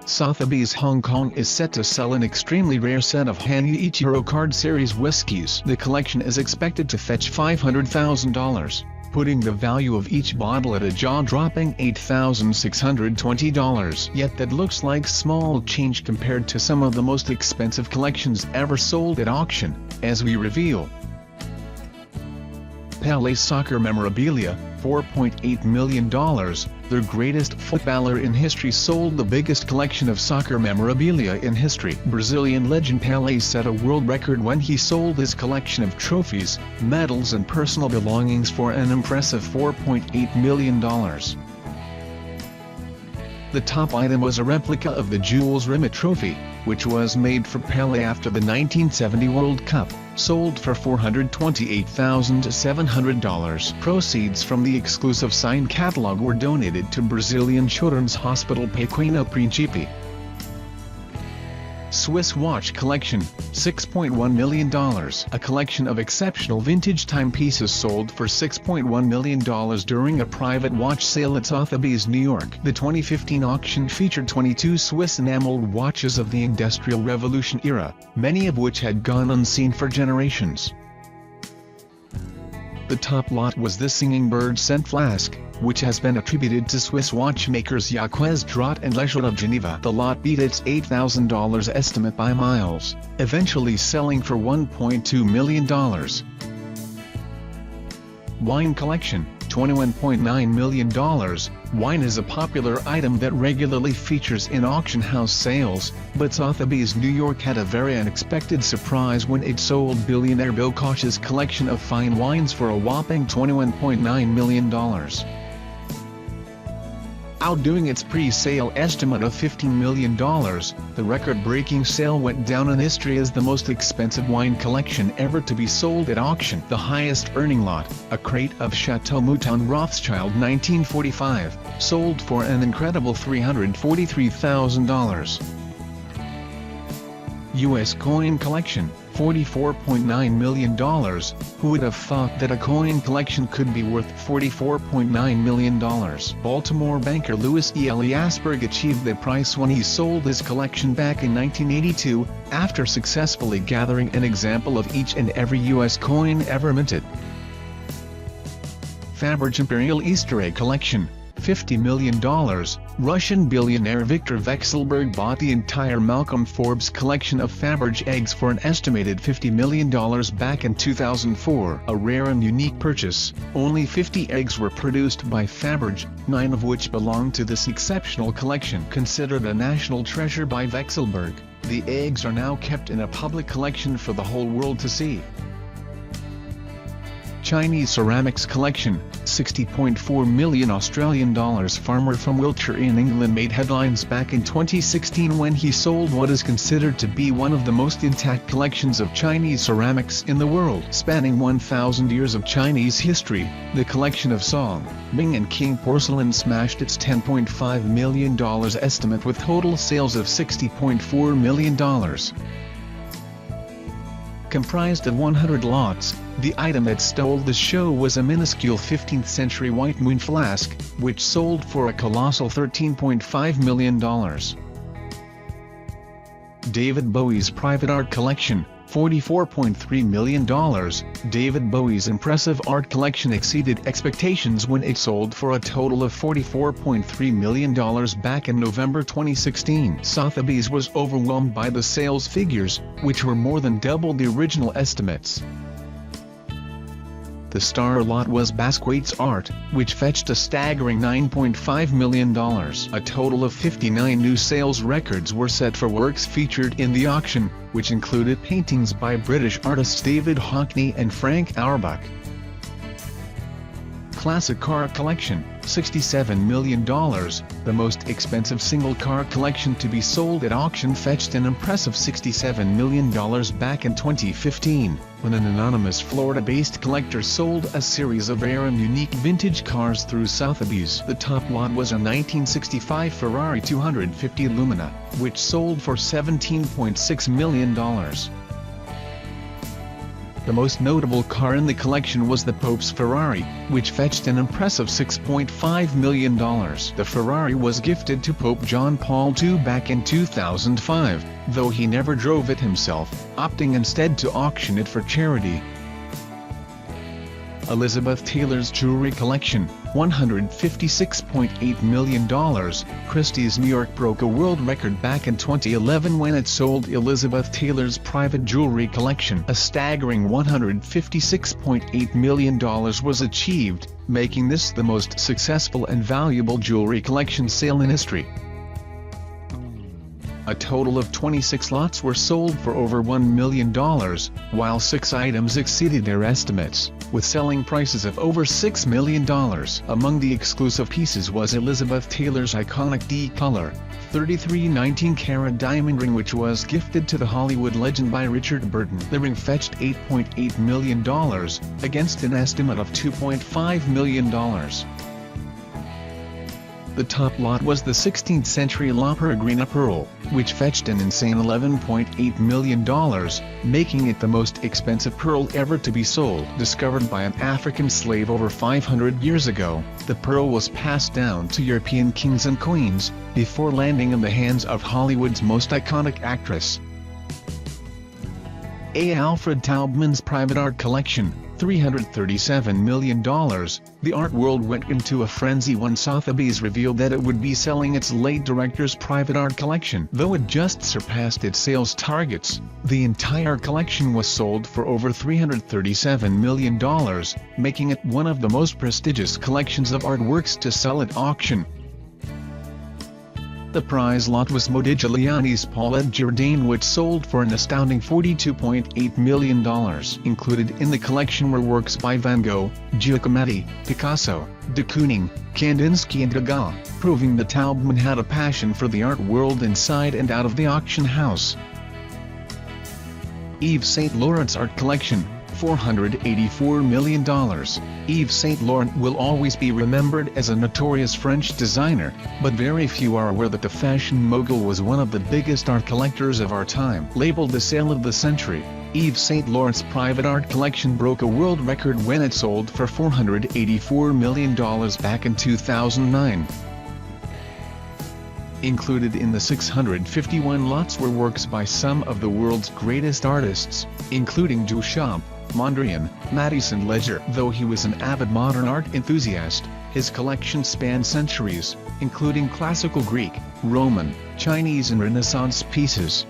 Sotheby's Hong Kong is set to sell an extremely rare set of Hanyu Ichiro Card Series whiskies. The collection is expected to fetch $500,000, putting the value of each bottle at a jaw-dropping $8,620. Yet that looks like small change compared to some of the most expensive collections ever sold at auction, as we reveal. Pele Soccer Memorabilia, $4.8 million, their greatest footballer in history sold the biggest collection of soccer memorabilia in history. Brazilian legend Pele set a world record when he sold his collection of trophies, medals and personal belongings for an impressive $4.8 million. The top item was a replica of the Jules Rimet trophy, which was made for Pele after the 1970 World Cup, sold for $428,700. Proceeds from the exclusive signed catalog were donated to Brazilian Children's Hospital Pequeno Príncipe. Swiss watch collection, $6.1 million. A collection of exceptional vintage timepieces sold for $6.1 million during a private watch sale at Sotheby's, New York. The 2015 auction featured 22 Swiss enameled watches of the Industrial Revolution era, many of which had gone unseen for generations. The top lot was the Singing Bird scent flask, which has been attributed to Swiss watchmakers Jacques Drott and Leger of Geneva. The lot beat its $8,000 estimate by miles, eventually selling for $1.2 million. Wine collection, $21.9 million. Wine is a popular item that regularly features in auction house sales, but Sotheby's New York had a very unexpected surprise when it sold billionaire Bill Koch's collection of fine wines for a whopping $21.9 million. Outdoing its pre-sale estimate of $15 million, the record-breaking sale went down in history as the most expensive wine collection ever to be sold at auction. The highest-earning lot, a crate of Chateau Mouton Rothschild 1945, sold for an incredible $343,000. U.S. coin collection, $44.9 million. Who would have thought that a coin collection could be worth $44.9 million? Baltimore banker Louis E. Eliasberg achieved the price when he sold his collection back in 1982, after successfully gathering an example of each and every U.S. coin ever minted. Faberge Imperial Easter egg collection, $50 million. Russian billionaire Viktor Vekselberg bought the entire Malcolm Forbes collection of Faberge eggs for an estimated $50 million back in 2004. A rare and unique purchase. Only 50 eggs were produced by Faberge, 9 of which belong to this exceptional collection. Considered a national treasure by Vekselberg, the eggs are now kept in a public collection for the whole world to see. Chinese ceramics collection, $60.4 million Australian dollars. Farmer from Wiltshire in England made headlines back in 2016 when he sold what is considered to be one of the most intact collections of Chinese ceramics in the world. Spanning 1,000 years of Chinese history, the collection of Song, Ming and Qing porcelain smashed its $10.5 million estimate with total sales of $60.4 million. Comprised of 100 lots, the item that stole the show was a minuscule 15th-century White Moon flask, which sold for a colossal $13.5 million. David Bowie's private art collection, $44.3 million. David Bowie's impressive art collection exceeded expectations when it sold for a total of $44.3 million back in November 2016. Sotheby's was overwhelmed by the sales figures, which were more than double the original estimates. The star lot was Basquiat's art, which fetched a staggering $9.5 million. A total of 59 new sales records were set for works featured in the auction, which included paintings by British artists David Hockney and Frank Auerbach. classic car collection, $67 million. The most expensive single car collection to be sold at auction fetched an impressive $67 million back in 2015, when an anonymous Florida-based collector sold a series of rare and unique vintage cars through Sotheby's. The top lot was a 1965 Ferrari 250 Lumina, which sold for $17.6 million. The most notable car in the collection was the Pope's Ferrari, which fetched an impressive $6.5 million. The Ferrari was gifted to Pope John Paul II back in 2005, though he never drove it himself, opting instead to auction it for charity. Elizabeth Taylor's jewelry collection, $156.8 million. Christie's New York broke a world record back in 2011 when it sold Elizabeth Taylor's private jewelry collection. A staggering $156.8 million was achieved, making this the most successful and valuable jewelry collection sale in history. A total of 26 lots were sold for over $1 million, while 6 items exceeded their estimates, with selling prices of over $6 million. Among the exclusive pieces was Elizabeth Taylor's iconic D-color, 33 19-carat diamond ring, which was gifted to the Hollywood legend by Richard Burton. The ring fetched $8.8 million, against an estimate of $2.5 million. The top lot was the 16th century La Peregrina pearl, which fetched an insane $11.8 million, making it the most expensive pearl ever to be sold. Discovered by an African slave over 500 years ago, the pearl was passed down to European kings and queens, before landing in the hands of Hollywood's most iconic actress. Alfred Taubman's private art collection, $337 million. The art world went into a frenzy when Sotheby's revealed that it would be selling its late director's private art collection. Though it just surpassed its sales targets, the entire collection was sold for over $337 million, making it one of the most prestigious collections of artworks to sell at auction. The prize lot was Modigliani's Paulette Giordane, which sold for an astounding $42.8 million. Included in the collection were works by Van Gogh, Giacometti, Picasso, de Kooning, Kandinsky and Degas, proving that Taubman had a passion for the art world inside and out of the auction house. Yves Saint Laurent's art collection, $484 million. Yves Saint Laurent will always be remembered as a notorious French designer, but very few are aware that the fashion mogul was one of the biggest art collectors of our time. Labeled the sale of the century, Yves Saint Laurent's private art collection broke a world record when it sold for $484 million back in 2009. Included in the 651 lots were works by some of the world's greatest artists, including Duchamp, Mondrian, Matisse and Leger. Though he was an avid modern art enthusiast, his collection spanned centuries, including classical Greek, Roman, Chinese and Renaissance pieces.